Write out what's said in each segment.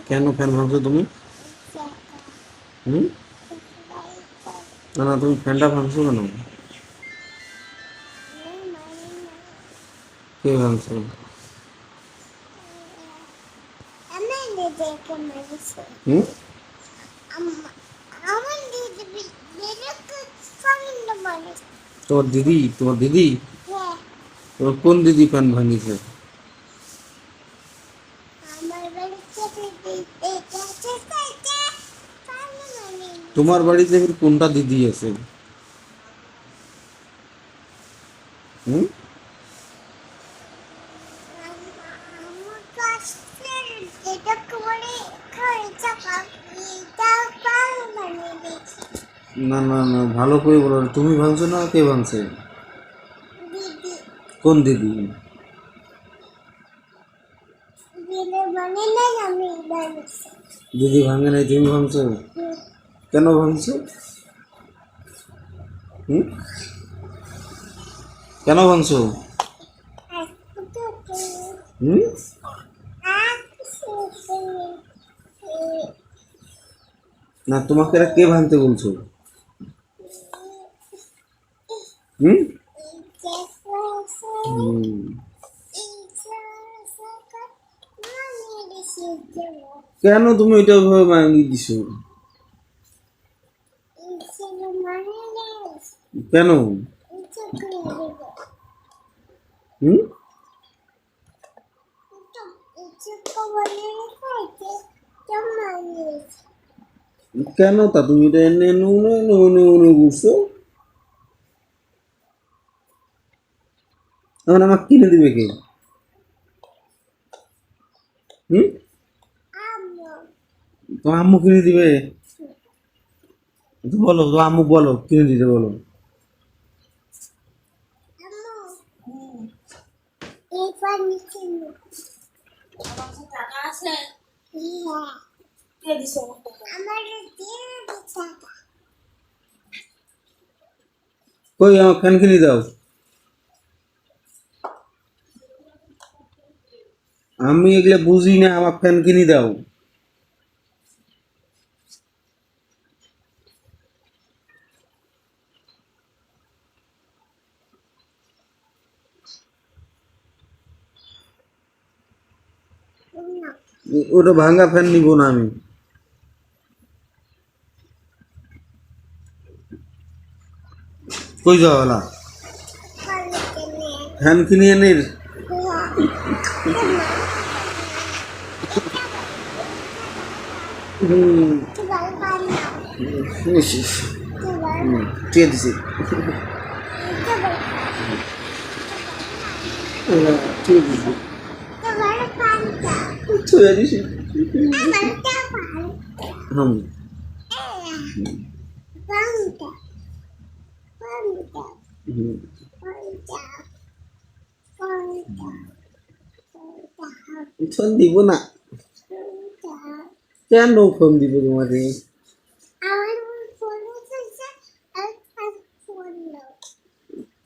কেন ফ্যান ভাঙছো তুমি? হুম? না না, তুমি ফ্যানটা ভাঙছো কেন? কে ভাঙছো? হুম? তোমার দিদি তোমার কোন দিদি ফ্যান ভাঙিছে? তোমার বাড়িতে ফির কোনটা দিদি আছে? হুম? না না না, ভালো করে বলো, তুমি ভাঙছো না কে ভাঙছে? কোন দিদি? দিদি ভাঙে নাই, তুমি ভাঙছো? কেন ভাঙছো? হুম? কেন ভাঙছো? হুম? না, তোমাকে এরা কে ভাঙতে বলছো? হুম? হুম। কেন তুমি এটা ওইভাবে ভাঙিয়ে দিছো? কেন? হুম? কেন তা তুমি এটা এনে নুনে নুনে নুনে বুঝছো? এখন আমাকে কিনে দিবে কে? হুম? তোমার আম্মু কিনে দিবে? তো বলো, তো আম্মু বলো কিনে দিতে বলো। কই আমার ফ্যান কিনে দাও। আমি এগুলো বুঝি না, আমার ফ্যান কিনে দাও। ওটা ভাঙা ফ্যান নিব না আমি। কই যাওয়ালা ফ্যান কিনে এনে ঠিক দিছি। ঠিক দিছি, ছুঁয়ে দিছি। হুম। হুম। ফোন দিব না। কেন ফোন দিব তোমাকে?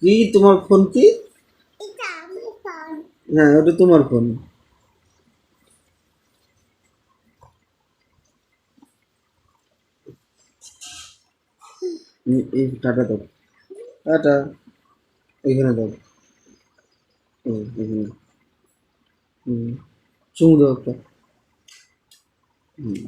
কি তোমার ফোন কি? হ্যাঁ, ওটা তোমার ফোন। এই টাটা দাও, টাটা। এখানে দাও। এখানে। হুম। চুমু দাও একটা। হুম।